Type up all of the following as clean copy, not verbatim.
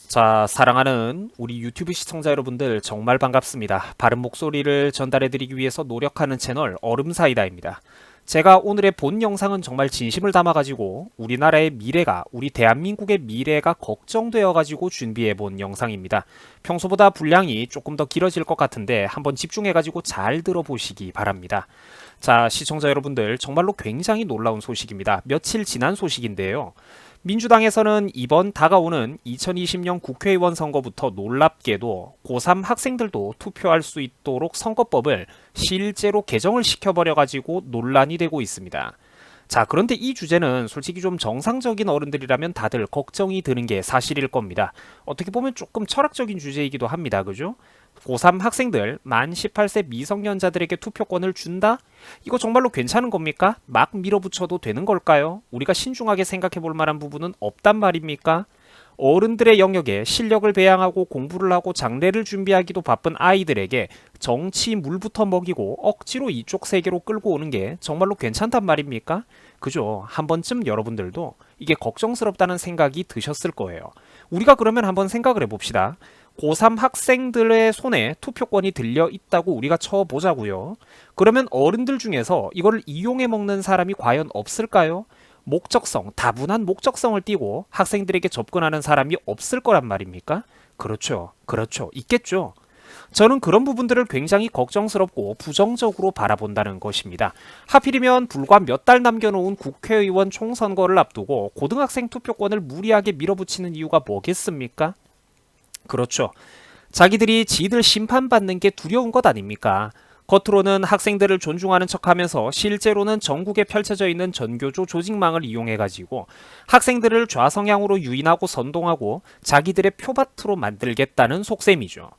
자, 사랑하는 우리 유튜브 시청자 여러분들 정말 반갑습니다. 바른 목소리를 전달해드리기 위해서 노력하는 채널 얼음사이다입니다. 제가 오늘의 본 영상은 정말 진심을 담아가지고 우리나라의 미래가, 우리 대한민국의 미래가 걱정되어가지고 준비해본 영상입니다. 평소보다 분량이 조금 더 길어질 것 같은데 한번 집중해가지고 잘 들어보시기 바랍니다. 자, 시청자 여러분들 정말로 굉장히 놀라운 소식입니다. 며칠 지난 소식인데요. 민주당에서는 이번 다가오는 2020년 국회의원 선거부터 놀랍게도 고3 학생들도 투표할 수 있도록 선거법을 실제로 개정을 시켜버려가지고 논란이 되고 있습니다. 자, 그런데 이 주제는 솔직히 좀 정상적인 어른들이라면 다들 걱정이 드는 게 사실일 겁니다. 어떻게 보면 조금 철학적인 주제이기도 합니다. 그죠? 고3 학생들 만 18세 미성년자들에게 투표권을 준다? 이거 정말로 괜찮은 겁니까? 막 밀어붙여도 되는 걸까요? 우리가 신중하게 생각해 볼 만한 부분은 없단 말입니까? 어른들의 영역에 실력을 배양하고 공부를 하고 장래를 준비하기도 바쁜 아이들에게 정치 물부터 먹이고 억지로 이쪽 세계로 끌고 오는 게 정말로 괜찮단 말입니까? 그죠? 한 번쯤 여러분들도 이게 걱정스럽다는 생각이 드셨을 거예요. 우리가 그러면 한번 생각을 해봅시다. 고3 학생들의 손에 투표권이 들려 있다고 우리가 쳐보자고요. 그러면 어른들 중에서 이걸 이용해 먹는 사람이 과연 없을까요? 목적성, 다분한 목적성을 띠고 학생들에게 접근하는 사람이 없을 거란 말입니까? 그렇죠. 그렇죠. 있겠죠. 저는 그런 부분들을 굉장히 걱정스럽고 부정적으로 바라본다는 것입니다. 하필이면 불과 몇 달 남겨놓은 국회의원 총선거를 앞두고 고등학생 투표권을 무리하게 밀어붙이는 이유가 뭐겠습니까? 그렇죠. 자기들이 지들 심판받는 게 두려운 것 아닙니까? 겉으로는 학생들을 존중하는 척하면서 실제로는 전국에 펼쳐져 있는 전교조 조직망을 이용해가지고 학생들을 좌성향으로 유인하고 선동하고 자기들의 표밭으로 만들겠다는 속셈이죠.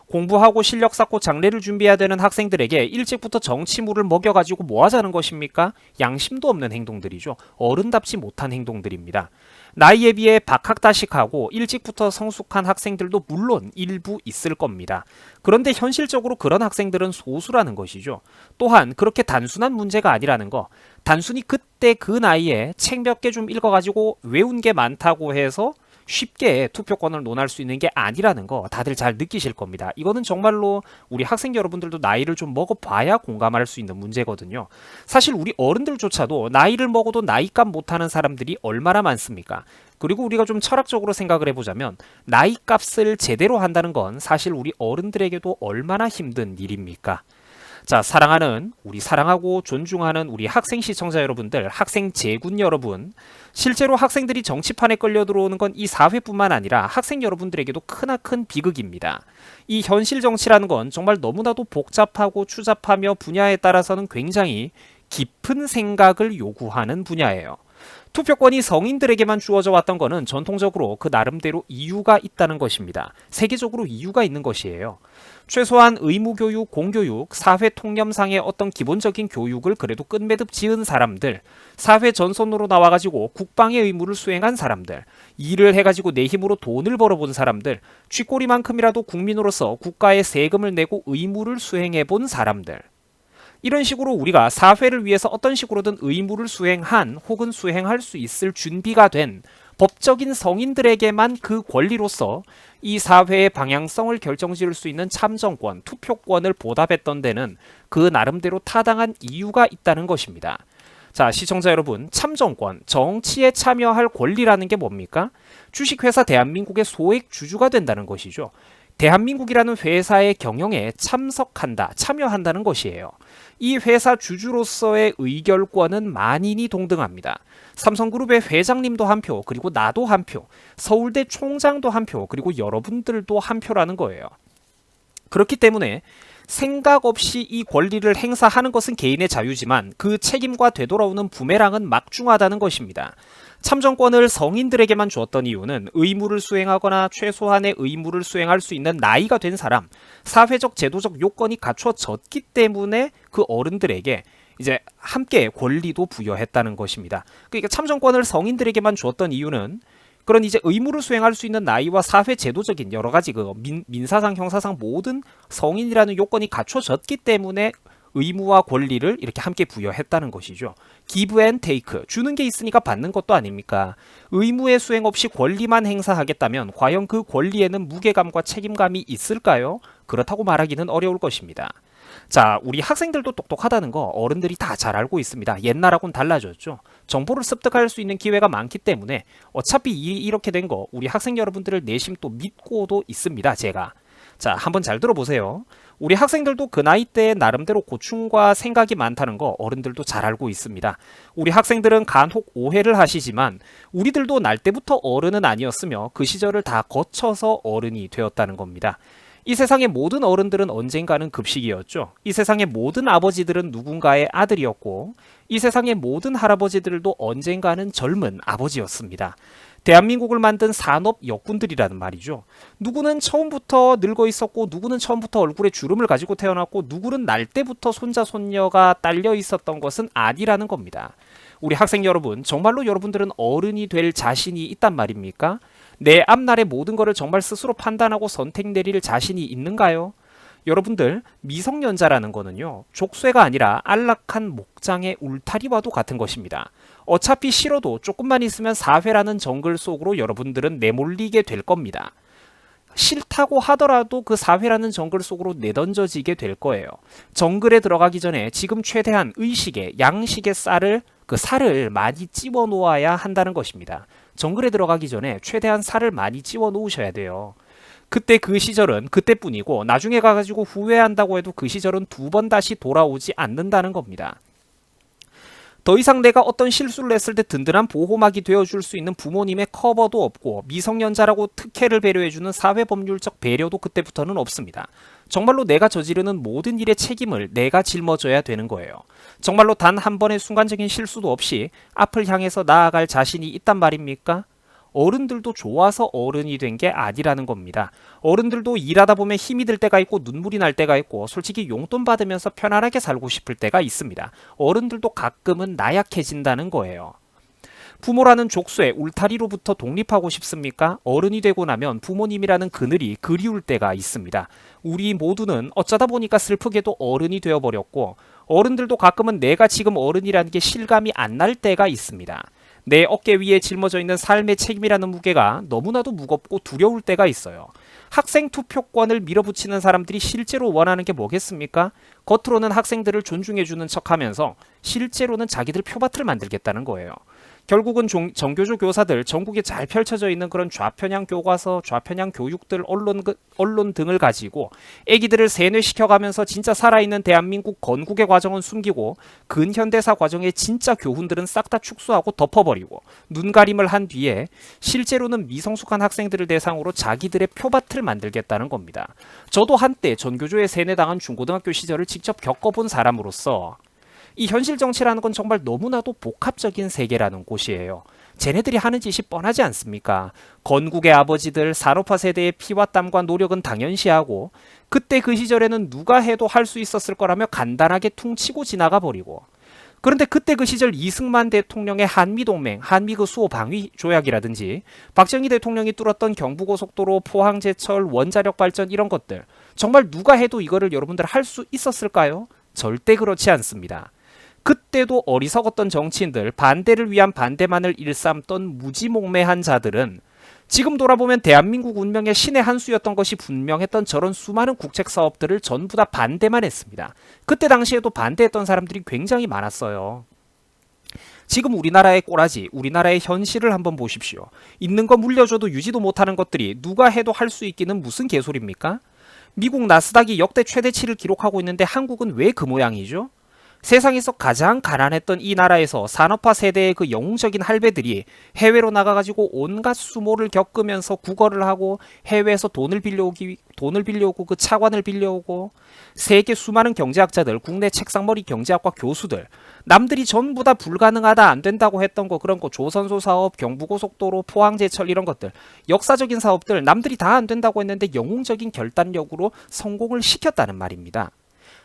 공부하고 실력 쌓고 장래를 준비해야 되는 학생들에게 일찍부터 정치물을 먹여가지고 뭐 하자는 것입니까? 양심도 없는 행동들이죠. 어른답지 못한 행동들입니다. 나이에 비해 박학다식하고 일찍부터 성숙한 학생들도 물론 일부 있을 겁니다. 그런데 현실적으로 그런 학생들은 소수라는 것이죠. 또한 그렇게 단순한 문제가 아니라는 거. 단순히 그때 그 나이에 책 몇 개 좀 읽어가지고 외운 게 많다고 해서 쉽게 투표권을 논할 수 있는 게 아니라는 거 다들 잘 느끼실 겁니다. 이거는 정말로 우리 학생 여러분들도 나이를 좀 먹어봐야 공감할 수 있는 문제거든요. 사실 우리 어른들조차도 나이를 먹어도 나이값 못하는 사람들이 얼마나 많습니까? 그리고 우리가 좀 철학적으로 생각을 해보자면 나이값을 제대로 한다는 건 사실 우리 어른들에게도 얼마나 힘든 일입니까? 자, 사랑하는 우리 사랑하고 존중하는 우리 학생 시청자 여러분들, 학생 재군 여러분, 실제로 학생들이 정치판에 끌려 들어오는 건 이 사회뿐만 아니라 학생 여러분들에게도 크나큰 비극입니다. 이 현실 정치라는 건 정말 너무나도 복잡하고 추잡하며 분야에 따라서는 굉장히 깊은 생각을 요구하는 분야예요. 투표권이 성인들에게만 주어져 왔던 것은 전통적으로 그 나름대로 이유가 있다는 것입니다. 세계적으로 이유가 있는 것이에요. 최소한 의무교육, 공교육, 사회 통념상의 어떤 기본적인 교육을 그래도 끝매듭 지은 사람들, 사회 전선으로 나와가지고 국방의 의무를 수행한 사람들, 일을 해가지고 내 힘으로 돈을 벌어본 사람들, 쥐꼬리만큼이라도 국민으로서 국가에 세금을 내고 의무를 수행해본 사람들, 이런 식으로 우리가 사회를 위해서 어떤 식으로든 의무를 수행한 혹은 수행할 수 있을 준비가 된 법적인 성인들에게만 그 권리로서 이 사회의 방향성을 결정지을 수 있는 참정권, 투표권을 보답했던 데는 그 나름대로 타당한 이유가 있다는 것입니다. 자, 시청자 여러분, 참정권, 정치에 참여할 권리라는 게 뭡니까? 주식회사 대한민국의 소액 주주가 된다는 것이죠. 대한민국이라는 회사의 경영에 참석한다, 참여한다는 것이에요. 이 회사 주주로서의 의결권은 만인이 동등합니다. 삼성그룹의 회장님도 한 표, 그리고 나도 한 표, 서울대 총장도 한 표, 그리고 여러분들도 한 표라는 거예요. 그렇기 때문에 생각 없이 이 권리를 행사하는 것은 개인의 자유지만 그 책임과 되돌아오는 부메랑은 막중하다는 것입니다. 참정권을 성인들에게만 주었던 이유는 의무를 수행하거나 최소한의 의무를 수행할 수 있는 나이가 된 사람, 사회적 제도적 요건이 갖추어졌기 때문에 그 어른들에게 이제 함께 권리도 부여했다는 것입니다. 그러니까 참정권을 성인들에게만 주었던 이유는 그런 이제 의무를 수행할 수 있는 나이와 사회 제도적인 여러 가지 그 민사상 형사상 모든 성인이라는 요건이 갖춰졌기 때문에 의무와 권리를 이렇게 함께 부여했다는 것이죠. give and take, 주는 게 있으니까 받는 것도 아닙니까? 의무의 수행 없이 권리만 행사하겠다면 과연 그 권리에는 무게감과 책임감이 있을까요? 그렇다고 말하기는 어려울 것입니다. 자, 우리 학생들도 똑똑하다는 거 어른들이 다 잘 알고 있습니다. 옛날하고는 달라졌죠. 정보를 습득할 수 있는 기회가 많기 때문에 어차피 이렇게 된 거 우리 학생 여러분들을 내심 또 믿고도 있습니다. 제가. 자, 한번 잘 들어보세요. 우리 학생들도 그 나이 때 나름대로 고충과 생각이 많다는 거 어른들도 잘 알고 있습니다. 우리 학생들은 간혹 오해를 하시지만 우리들도 날 때부터 어른은 아니었으며 그 시절을 다 거쳐서 어른이 되었다는 겁니다. 이 세상의 모든 어른들은 언젠가는 급식이었죠. 이 세상의 모든 아버지들은 누군가의 아들이었고 이 세상의 모든 할아버지들도 언젠가는 젊은 아버지였습니다. 대한민국을 만든 산업 역군들이라는 말이죠. 누구는 처음부터 늙어 있었고 누구는 처음부터 얼굴에 주름을 가지고 태어났고 누구는 날 때부터 손자 손녀가 딸려 있었던 것은 아니라는 겁니다. 우리 학생 여러분, 정말로 여러분들은 어른이 될 자신이 있단 말입니까? 내 앞날의 모든 것을 정말 스스로 판단하고 선택 내릴 자신이 있는가요? 여러분들, 미성년자라는 거는요, 족쇄가 아니라 안락한 목장의 울타리와도 같은 것입니다. 어차피 싫어도 조금만 있으면 사회라는 정글 속으로 여러분들은 내몰리게 될 겁니다. 싫다고 하더라도 그 사회라는 정글 속으로 내던져지게 될 거예요. 정글에 들어가기 전에 지금 최대한 의식의, 양식의 살을 많이 찌워 놓아야 한다는 것입니다. 정글에 들어가기 전에 최대한 살을 많이 찌워 놓으셔야 돼요. 그때 그 시절은 그때뿐이고 나중에 가가지고 후회한다고 해도 그 시절은 두 번 다시 돌아오지 않는다는 겁니다. 더 이상 내가 어떤 실수를 했을 때 든든한 보호막이 되어줄 수 있는 부모님의 커버도 없고 미성년자라고 특혜를 배려해주는 사회법률적 배려도 그때부터는 없습니다. 정말로 내가 저지르는 모든 일의 책임을 내가 짊어져야 되는 거예요. 정말로 단 한 번의 순간적인 실수도 없이 앞을 향해서 나아갈 자신이 있단 말입니까? 어른들도 좋아서 어른이 된 게 아니라는 겁니다. 어른들도 일하다 보면 힘이 들 때가 있고 눈물이 날 때가 있고 솔직히 용돈 받으면서 편안하게 살고 싶을 때가 있습니다. 어른들도 가끔은 나약해진다는 거예요. 부모라는 족쇄, 울타리로부터 독립하고 싶습니까? 어른이 되고 나면 부모님이라는 그늘이 그리울 때가 있습니다. 우리 모두는 어쩌다 보니까 슬프게도 어른이 되어버렸고 어른들도 가끔은 내가 지금 어른이라는 게 실감이 안 날 때가 있습니다. 내 어깨 위에 짊어져 있는 삶의 책임이라는 무게가 너무나도 무겁고 두려울 때가 있어요. 학생 투표권을 밀어붙이는 사람들이 실제로 원하는 게 뭐겠습니까? 겉으로는 학생들을 존중해주는 척하면서 실제로는 자기들 표밭을 만들겠다는 거예요. 결국은 정교조 교사들, 전국에 잘 펼쳐져 있는 그런 좌편향 교과서, 좌편향 교육들, 언론 등을 가지고 애기들을 세뇌시켜가면서 진짜 살아있는 대한민국 건국의 과정은 숨기고 근현대사 과정의 진짜 교훈들은 싹 다 축소하고 덮어버리고 눈가림을 한 뒤에 실제로는 미성숙한 학생들을 대상으로 자기들의 표밭을 만들겠다는 겁니다. 저도 한때 전교조에 세뇌당한 중고등학교 시절을 직접 겪어본 사람으로서 이 현실 정치라는 건 정말 너무나도 복합적인 세계라는 곳이에요. 쟤네들이 하는 짓이 뻔하지 않습니까? 건국의 아버지들, 산업화 세대의 피와 땀과 노력은 당연시하고 그때 그 시절에는 누가 해도 할 수 있었을 거라며 간단하게 퉁치고 지나가 버리고 그런데 그때 그 시절 이승만 대통령의 한미동맹, 한미 그 수호 방위 조약이라든지 박정희 대통령이 뚫었던 경부고속도로, 포항제철, 원자력 발전 이런 것들 정말 누가 해도 이거를 여러분들 할 수 있었을까요? 절대 그렇지 않습니다. 그때도 어리석었던 정치인들, 반대를 위한 반대만을 일삼던 무지몽매한 자들은 지금 돌아보면 대한민국 운명의 신의 한 수였던 것이 분명했던 저런 수많은 국책 사업들을 전부 다 반대만 했습니다. 그때 당시에도 반대했던 사람들이 굉장히 많았어요. 지금 우리나라의 꼬라지, 우리나라의 현실을 한번 보십시오. 있는 거 물려줘도 유지도 못하는 것들이 누가 해도 할 수 있기는 무슨 개소리입니까? 미국 나스닥이 역대 최대치를 기록하고 있는데 한국은 왜 그 모양이죠? 세상에서 가장 가난했던 이 나라에서 산업화 세대의 그 영웅적인 할배들이 해외로 나가가지고 온갖 수모를 겪으면서 국어를 하고 해외에서 돈을 빌려오고 그 차관을 빌려오고 세계 수많은 경제학자들, 국내 책상머리 경제학과 교수들 남들이 전부 다 불가능하다 안 된다고 했던 거 그런 거 조선소 사업, 경부고속도로, 포항제철 이런 것들 역사적인 사업들 남들이 다 안 된다고 했는데 영웅적인 결단력으로 성공을 시켰다는 말입니다.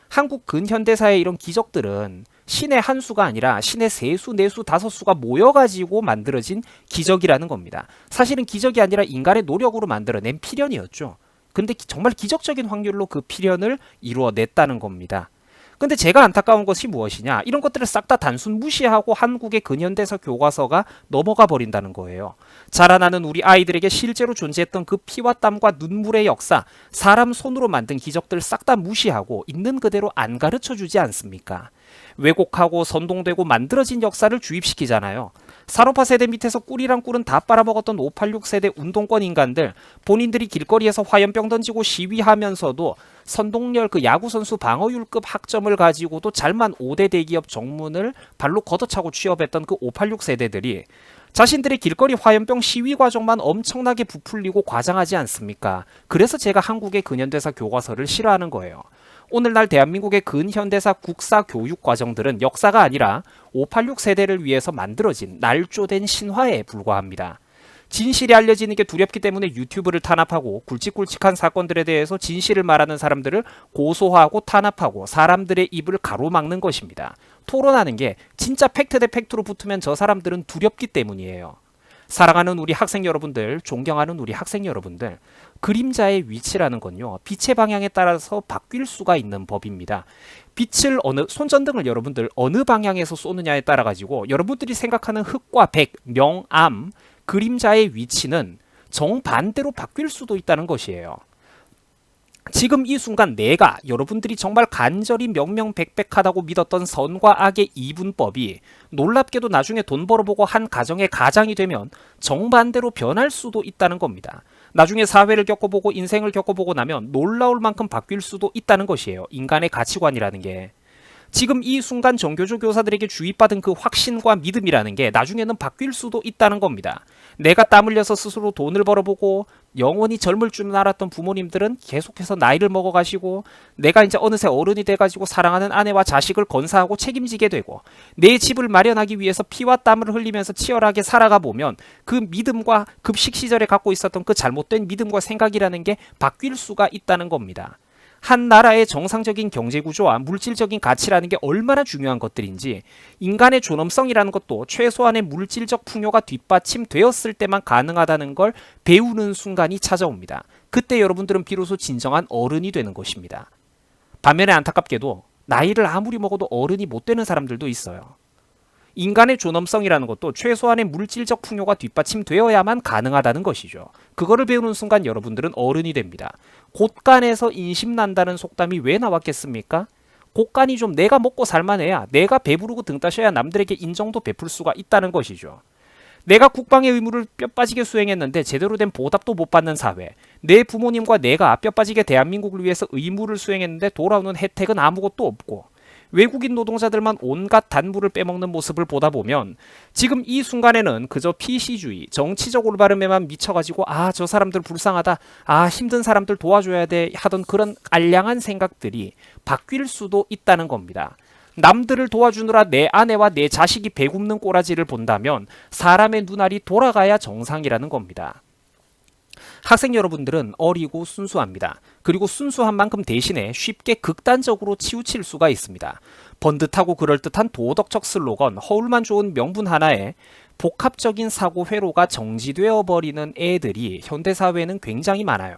한국 근현대사의 이런 기적들은 신의 한 수가 아니라 신의 세 수, 네 수, 다섯 수가 모여가지고 만들어진 기적이라는 겁니다. 사실은 기적이 아니라 인간의 노력으로 만들어낸 필연이었죠. 근데 정말 기적적인 확률로 그 필연을 이루어냈다는 겁니다. 근데 제가 안타까운 것이 무엇이냐? 이런 것들을 싹 다 단순 무시하고 한국의 근현대사 교과서가 넘어가 버린다는 거예요. 자라나는 우리 아이들에게 실제로 존재했던 그 피와 땀과 눈물의 역사, 사람 손으로 만든 기적들 싹 다 무시하고 있는 그대로 안 가르쳐 주지 않습니까? 왜곡하고 선동되고 만들어진 역사를 주입시키잖아요. 산업화 세대 밑에서 꿀이랑 꿀은 다 빨아먹었던 586 세대 운동권 인간들, 본인들이 길거리에서 화염병 던지고 시위하면서도 선동열 그 야구선수 방어율급 학점을 가지고도 잘만 5대 대기업 정문을 발로 걷어차고 취업했던 그 586 세대들이 자신들의 길거리 화염병 시위 과정만 엄청나게 부풀리고 과장하지 않습니까? 그래서 제가 한국의 근현대사 교과서를 싫어하는 거예요. 오늘날 대한민국의 근현대사 국사 교육 과정들은 역사가 아니라 586 세대를 위해서 만들어진 날조된 신화에 불과합니다. 진실이 알려지는 게 두렵기 때문에 유튜브를 탄압하고 굵직굵직한 사건들에 대해서 진실을 말하는 사람들을 고소하고 탄압하고 사람들의 입을 가로막는 것입니다. 토론하는 게 진짜 팩트 대 팩트로 붙으면 저 사람들은 두렵기 때문이에요. 사랑하는 우리 학생 여러분들, 존경하는 우리 학생 여러분들, 그림자의 위치라는 건요, 빛의 방향에 따라서 바뀔 수가 있는 법입니다. 빛을 손전등을 여러분들 어느 방향에서 쏘느냐에 따라 가지고 여러분들이 생각하는 흑과 백, 명, 암, 그림자의 위치는 정반대로 바뀔 수도 있다는 것이에요. 지금 이 순간 내가 여러분들이 정말 간절히 명명백백하다고 믿었던 선과 악의 이분법이 놀랍게도 나중에 돈 벌어보고 한 가정의 가장이 되면 정반대로 변할 수도 있다는 겁니다. 나중에 사회를 겪어보고 인생을 겪어보고 나면 놀라울 만큼 바뀔 수도 있다는 것이에요. 인간의 가치관이라는 게. 지금 이 순간 정교조 교사들에게 주입받은 그 확신과 믿음이라는 게 나중에는 바뀔 수도 있다는 겁니다. 내가 땀 흘려서 스스로 돈을 벌어보고 영원히 젊을 줄 알았던 부모님들은 계속해서 나이를 먹어가시고 내가 이제 어느새 어른이 돼가지고 사랑하는 아내와 자식을 건사하고 책임지게 되고 내 집을 마련하기 위해서 피와 땀을 흘리면서 치열하게 살아가 보면 그 믿음과 급식 시절에 갖고 있었던 그 잘못된 믿음과 생각이라는 게 바뀔 수가 있다는 겁니다. 한 나라의 정상적인 경제구조와 물질적인 가치라는 게 얼마나 중요한 것들인지 인간의 존엄성이라는 것도 최소한의 물질적 풍요가 뒷받침되었을 때만 가능하다는 걸 배우는 순간이 찾아옵니다. 그때 여러분들은 비로소 진정한 어른이 되는 것입니다. 반면에 안타깝게도 나이를 아무리 먹어도 어른이 못 되는 사람들도 있어요. 인간의 존엄성이라는 것도 최소한의 물질적 풍요가 뒷받침되어야만 가능하다는 것이죠. 그거를 배우는 순간 여러분들은 어른이 됩니다. 곳간에서 인심난다는 속담이 왜 나왔겠습니까? 곳간이 좀 내가 먹고 살만해야, 내가 배부르고 등 따셔야 남들에게 인정도 베풀 수가 있다는 것이죠. 내가 국방의 의무를 뼈 빠지게 수행했는데 제대로 된 보답도 못 받는 사회, 내 부모님과 내가 뼈 빠지게 대한민국을 위해서 의무를 수행했는데 돌아오는 혜택은 아무것도 없고 외국인 노동자들만 온갖 단물을 빼먹는 모습을 보다 보면 지금 이 순간에는 그저 PC주의, 정치적 올바름에만 미쳐가지고 저 사람들 불쌍하다, 힘든 사람들 도와줘야 돼 하던 그런 알량한 생각들이 바뀔 수도 있다는 겁니다. 남들을 도와주느라 내 아내와 내 자식이 배굶는 꼬라지를 본다면 사람의 눈알이 돌아가야 정상이라는 겁니다. 학생 여러분들은 어리고 순수합니다. 그리고 순수한 만큼 대신에 쉽게 극단적으로 치우칠 수가 있습니다. 번듯하고 그럴듯한 도덕적 슬로건, 허울만 좋은 명분 하나에 복합적인 사고 회로가 정지되어 버리는 애들이 현대사회에는 굉장히 많아요.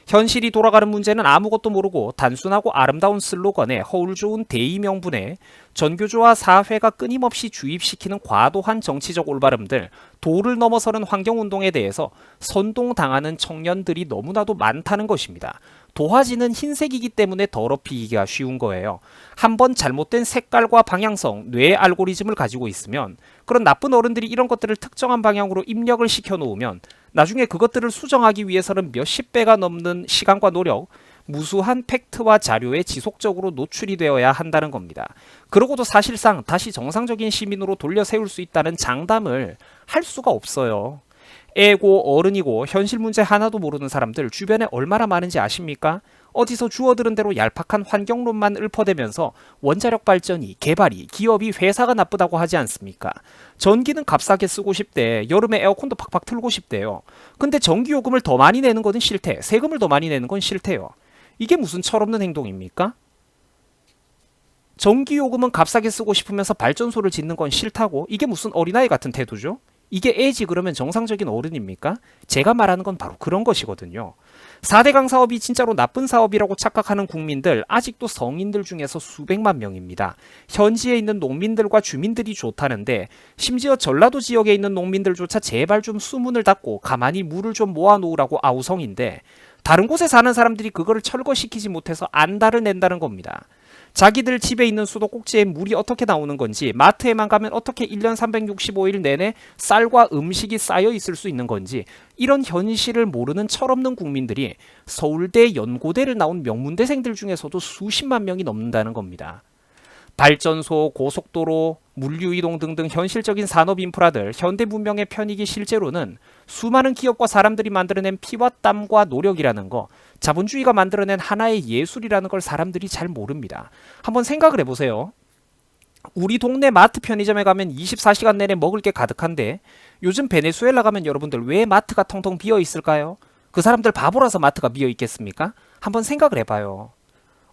현실이 돌아가는 문제는 아무것도 모르고 단순하고 아름다운 슬로건에 허울 좋은 대의 명분에 전교조와 사회가 끊임없이 주입시키는 과도한 정치적 올바름들, 도를 넘어서는 환경운동에 대해서 선동당하는 청년들이 너무나도 많다는 것입니다. 도화지는 흰색이기 때문에 더럽히기가 쉬운 거예요. 한번 잘못된 색깔과 방향성, 뇌 알고리즘을 가지고 있으면 그런 나쁜 어른들이 이런 것들을 특정한 방향으로 입력을 시켜놓으면 나중에 그것들을 수정하기 위해서는 몇십 배가 넘는 시간과 노력, 무수한 팩트와 자료에 지속적으로 노출이 되어야 한다는 겁니다. 그러고도 사실상 다시 정상적인 시민으로 돌려 세울 수 있다는 장담을 할 수가 없어요. 애고 어른이고 현실 문제 하나도 모르는 사람들 주변에 얼마나 많은지 아십니까? 어디서 주워들은 대로 얄팍한 환경론만 읊어대면서 원자력 발전이, 개발이, 기업이, 회사가 나쁘다고 하지 않습니까? 전기는 값싸게 쓰고 싶대. 여름에 에어컨도 팍팍 틀고 싶대요. 근데 전기요금을 더 많이 내는 거는 싫대. 세금을 더 많이 내는 건 싫대요. 이게 무슨 철없는 행동입니까? 전기요금은 값싸게 쓰고 싶으면서 발전소를 짓는 건 싫다고? 이게 무슨 어린아이 같은 태도죠? 이게 애지 그러면 정상적인 어른입니까? 제가 말하는 건 바로 그런 것이거든요. 4대강 사업이 진짜로 나쁜 사업이라고 착각하는 국민들 아직도 성인들 중에서 수백만 명입니다. 현지에 있는 농민들과 주민들이 좋다는데 심지어 전라도 지역에 있는 농민들조차 제발 좀 수문을 닫고 가만히 물을 좀 모아놓으라고 아우성인데 다른 곳에 사는 사람들이 그거를 철거시키지 못해서 안달을 낸다는 겁니다. 자기들 집에 있는 수도꼭지에 물이 어떻게 나오는 건지, 마트에만 가면 어떻게 1년 365일 내내 쌀과 음식이 쌓여 있을 수 있는 건지, 이런 현실을 모르는 철없는 국민들이 서울대 연고대를 나온 명문대생들 중에서도 수십만 명이 넘는다는 겁니다. 발전소, 고속도로, 물류이동 등등 현실적인 산업 인프라들, 현대 문명의 편익이 실제로는 수많은 기업과 사람들이 만들어낸 피와 땀과 노력이라는 거, 자본주의가 만들어낸 하나의 예술이라는 걸 사람들이 잘 모릅니다. 한번 생각을 해보세요. 우리 동네 마트 편의점에 가면 24시간 내내 먹을 게 가득한데 요즘 베네수엘라 가면 여러분들 왜 마트가 텅텅 비어 있을까요? 그 사람들 바보라서 마트가 비어 있겠습니까? 한번 생각을 해봐요.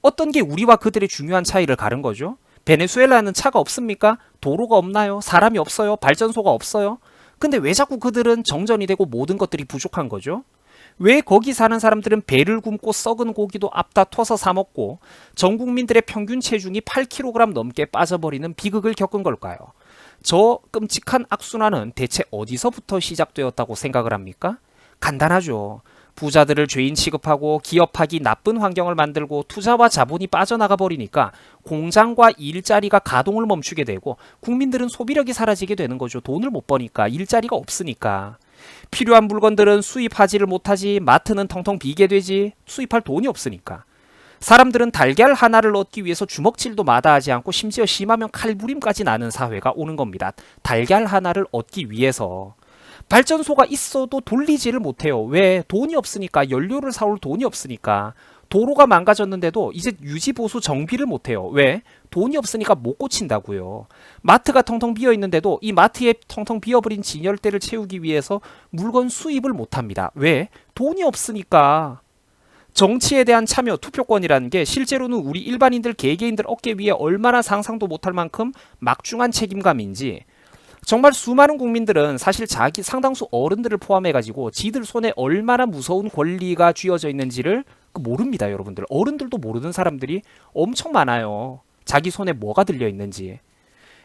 어떤 게 우리와 그들의 중요한 차이를 가른 거죠? 베네수엘라는 차가 없습니까? 도로가 없나요? 사람이 없어요? 발전소가 없어요? 근데 왜 자꾸 그들은 정전이 되고 모든 것들이 부족한 거죠? 왜 거기 사는 사람들은 배를 굶고 썩은 고기도 앞다 터서 사 먹고 전 국민들의 평균 체중이 8kg 넘게 빠져버리는 비극을 겪은 걸까요? 저 끔찍한 악순환은 대체 어디서부터 시작되었다고 생각을 합니까? 간단하죠. 부자들을 죄인 취급하고 기업하기 나쁜 환경을 만들고 투자와 자본이 빠져나가 버리니까 공장과 일자리가 가동을 멈추게 되고 국민들은 소비력이 사라지게 되는 거죠. 돈을 못 버니까, 일자리가 없으니까. 필요한 물건들은 수입하지를 못하지, 마트는 텅텅 비게 되지, 수입할 돈이 없으니까. 사람들은 달걀 하나를 얻기 위해서 주먹질도 마다하지 않고 심지어 심하면 칼부림까지 나는 사회가 오는 겁니다. 달걀 하나를 얻기 위해서. 발전소가 있어도 돌리지를 못해요. 왜? 돈이 없으니까. 연료를 사올 돈이 없으니까. 도로가 망가졌는데도 이제 유지보수 정비를 못해요. 왜? 돈이 없으니까 못 고친다고요. 마트가 텅텅 비어있는데도 이 마트에 텅텅 비어버린 진열대를 채우기 위해서 물건 수입을 못합니다. 왜? 돈이 없으니까. 정치에 대한 참여, 투표권이라는 게 실제로는 우리 일반인들, 개개인들 어깨 위에 얼마나 상상도 못할 만큼 막중한 책임감인지, 정말 수많은 국민들은 사실 자기 상당수 어른들을 포함해가지고 지들 손에 얼마나 무서운 권리가 쥐어져 있는지를 모릅니다. 여러분들, 어른들도 모르는 사람들이 엄청 많아요. 자기 손에 뭐가 들려 있는지.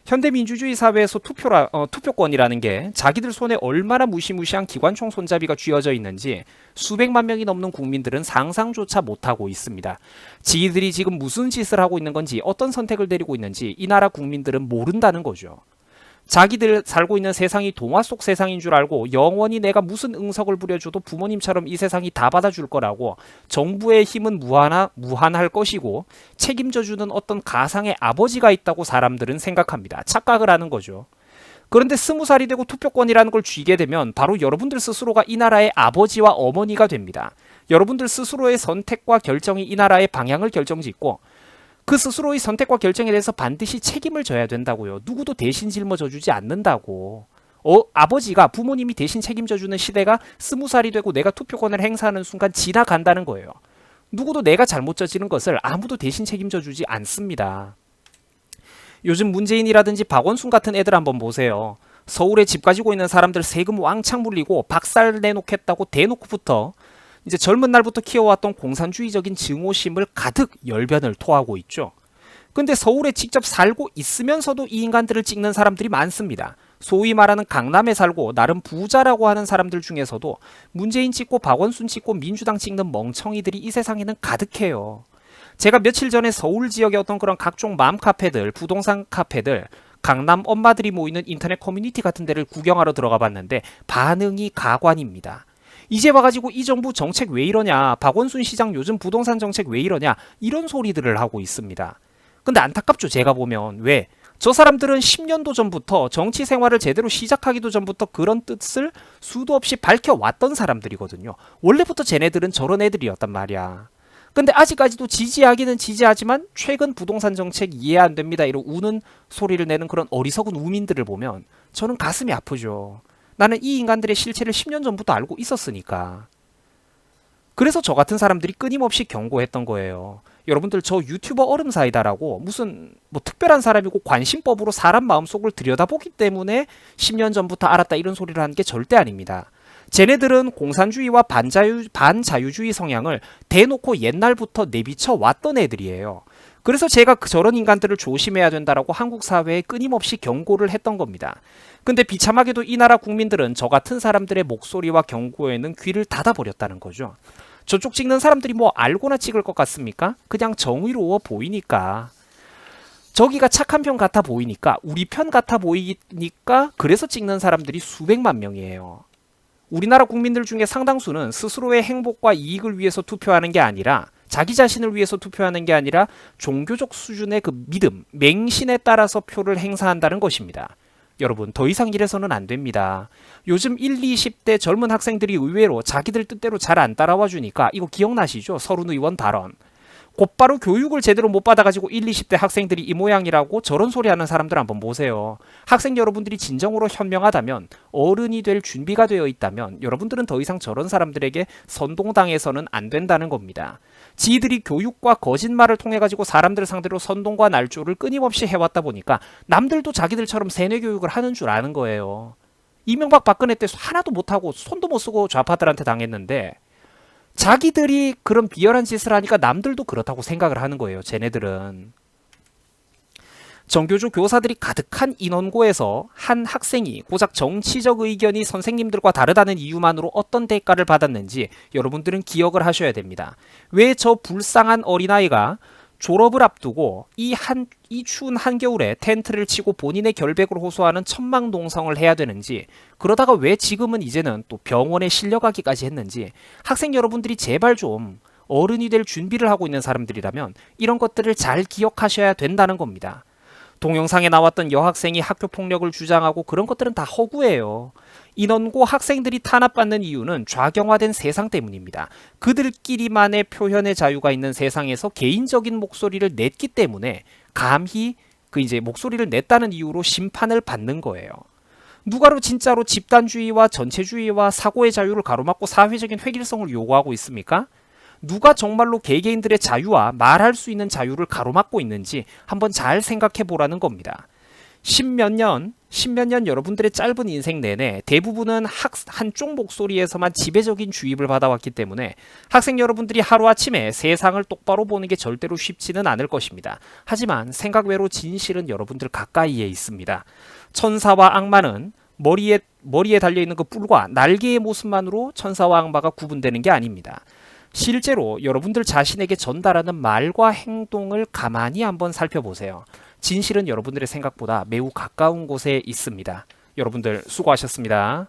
현대민주주의 사회에서 투표권이라는 게 자기들 손에 얼마나 무시무시한 기관총 손잡이가 쥐어져 있는지 수백만 명이 넘는 국민들은 상상조차 못하고 있습니다. 지들이 지금 무슨 짓을 하고 있는 건지, 어떤 선택을 내리고 있는지 이 나라 국민들은 모른다는 거죠. 자기들 살고 있는 세상이 동화 속 세상인 줄 알고 영원히 내가 무슨 응석을 부려줘도 부모님처럼 이 세상이 다 받아줄 거라고 정부의 힘은 무한할 것이고 책임져주는 어떤 가상의 아버지가 있다고 사람들은 생각합니다. 착각을 하는 거죠. 그런데 20살이 되고 투표권이라는 걸 쥐게 되면 바로 여러분들 스스로가 이 나라의 아버지와 어머니가 됩니다. 여러분들 스스로의 선택과 결정이 이 나라의 방향을 결정짓고 그 스스로의 선택과 결정에 대해서 반드시 책임을 져야 된다고요. 누구도 대신 짊어져 주지 않는다고. 아버지가, 부모님이 대신 책임져 주는 시대가 20살이 되고 내가 투표권을 행사하는 순간 지나간다는 거예요. 누구도 내가 잘못 저지른 것을 아무도 대신 책임져 주지 않습니다. 요즘 문재인이라든지 박원순 같은 애들 한번 보세요. 서울에 집 가지고 있는 사람들 세금 왕창 물리고 박살 내놓겠다고 대놓고부터 이제 젊은 날부터 키워왔던 공산주의적인 증오심을 가득 열변을 토하고 있죠. 근데 서울에 직접 살고 있으면서도 이 인간들을 찍는 사람들이 많습니다. 소위 말하는 강남에 살고 나름 부자라고 하는 사람들 중에서도 문재인 찍고 박원순 찍고 민주당 찍는 멍청이들이 이 세상에는 가득해요. 제가 며칠 전에 서울 지역의 어떤 그런 각종 맘카페들, 부동산 카페들, 강남 엄마들이 모이는 인터넷 커뮤니티 같은 데를 구경하러 들어가 봤는데 반응이 가관입니다. 이제 와가지고 이 정부 정책 왜 이러냐, 박원순 시장 요즘 부동산 정책 왜 이러냐, 이런 소리들을 하고 있습니다. 근데 안타깝죠. 제가 보면. 왜? 저 사람들은 10년도 전부터 정치 생활을 제대로 시작하기도 전부터 그런 뜻을 수도 없이 밝혀왔던 사람들이거든요. 원래부터 쟤네들은 저런 애들이었단 말이야. 근데 아직까지도 지지하기는 지지하지만 최근 부동산 정책 이해 안 됩니다 이런 우는 소리를 내는 그런 어리석은 우민들을 보면 저는 가슴이 아프죠. 나는 이 인간들의 실체를 10년 전부터 알고 있었으니까. 그래서 저 같은 사람들이 끊임없이 경고했던 거예요. 여러분들 저 유튜버 얼음사이다라고 무슨 뭐 특별한 사람이고 관심법으로 사람 마음속을 들여다보기 때문에 10년 전부터 알았다 이런 소리를 하는 게 절대 아닙니다. 쟤네들은 공산주의와 반자유주의 성향을 대놓고 옛날부터 내비쳐 왔던 애들이에요. 그래서 제가 저런 인간들을 조심해야 된다라고 한국 사회에 끊임없이 경고를 했던 겁니다. 근데 비참하게도 이 나라 국민들은 저 같은 사람들의 목소리와 경고에는 귀를 닫아버렸다는 거죠. 저쪽 찍는 사람들이 뭐 알고나 찍을 것 같습니까? 그냥 정의로워 보이니까. 저기가 착한 편 같아 보이니까, 우리 편 같아 보이니까 그래서 찍는 사람들이 수백만 명이에요. 우리나라 국민들 중에 상당수는 스스로의 행복과 이익을 위해서 투표하는 게 아니라, 자기 자신을 위해서 투표하는 게 아니라 종교적 수준의 그 믿음, 맹신에 따라서 표를 행사한다는 것입니다. 여러분, 더 이상 이래서는 안 됩니다. 요즘 1, 20대 젊은 학생들이 의외로 자기들 뜻대로 잘 안 따라와 주니까, 이거 기억나시죠? 서른 의원 발언. 곧바로 교육을 제대로 못 받아가지고 1, 20대 학생들이 이 모양이라고 저런 소리 하는 사람들 한번 보세요. 학생 여러분들이 진정으로 현명하다면, 어른이 될 준비가 되어 있다면 여러분들은 더 이상 저런 사람들에게 선동당해서는 안 된다는 겁니다. 지들이 교육과 거짓말을 통해 가지고 사람들 상대로 선동과 날조를 끊임없이 해왔다 보니까 남들도 자기들처럼 세뇌 교육을 하는 줄 아는 거예요. 이명박 박근혜 때 하나도 못하고 손도 못 쓰고 좌파들한테 당했는데, 자기들이 그런 비열한 짓을 하니까 남들도 그렇다고 생각을 하는 거예요. 쟤네들은. 정교조 교사들이 가득한 인원고에서 한 학생이 고작 정치적 의견이 선생님들과 다르다는 이유만으로 어떤 대가를 받았는지 여러분들은 기억을 하셔야 됩니다. 왜 저 불쌍한 어린아이가 졸업을 앞두고 이 추운 한겨울에 텐트를 치고 본인의 결백을 호소하는 천망농성을 해야 되는지, 그러다가 왜 지금은 이제는 또 병원에 실려가기까지 했는지, 학생 여러분들이 제발 좀 어른이 될 준비를 하고 있는 사람들이라면 이런 것들을 잘 기억하셔야 된다는 겁니다. 동영상에 나왔던 여학생이 학교 폭력을 주장하고 그런 것들은 다 허구예요. 인원고 학생들이 탄압받는 이유는 좌경화된 세상 때문입니다. 그들끼리만의 표현의 자유가 있는 세상에서 개인적인 목소리를 냈기 때문에 감히 이제 목소리를 냈다는 이유로 심판을 받는 거예요. 누가로 진짜로 집단주의와 전체주의와 사고의 자유를 가로막고 사회적인 획일성을 요구하고 있습니까? 누가 정말로 개개인들의 자유와 말할 수 있는 자유를 가로막고 있는지 한번 잘 생각해 보라는 겁니다. 십몇 년 여러분들의 짧은 인생 내내 대부분은 한쪽 목소리에서만 지배적인 주입을 받아왔기 때문에 학생 여러분들이 하루아침에 세상을 똑바로 보는 게 절대로 쉽지는 않을 것입니다. 하지만 생각 외로 진실은 여러분들 가까이에 있습니다. 천사와 악마는 머리에 달려있는 그 뿔과 날개의 모습만으로 천사와 악마가 구분되는 게 아닙니다. 실제로 여러분들 자신에게 전달하는 말과 행동을 가만히 한번 살펴보세요. 진실은 여러분들의 생각보다 매우 가까운 곳에 있습니다. 여러분들 수고하셨습니다.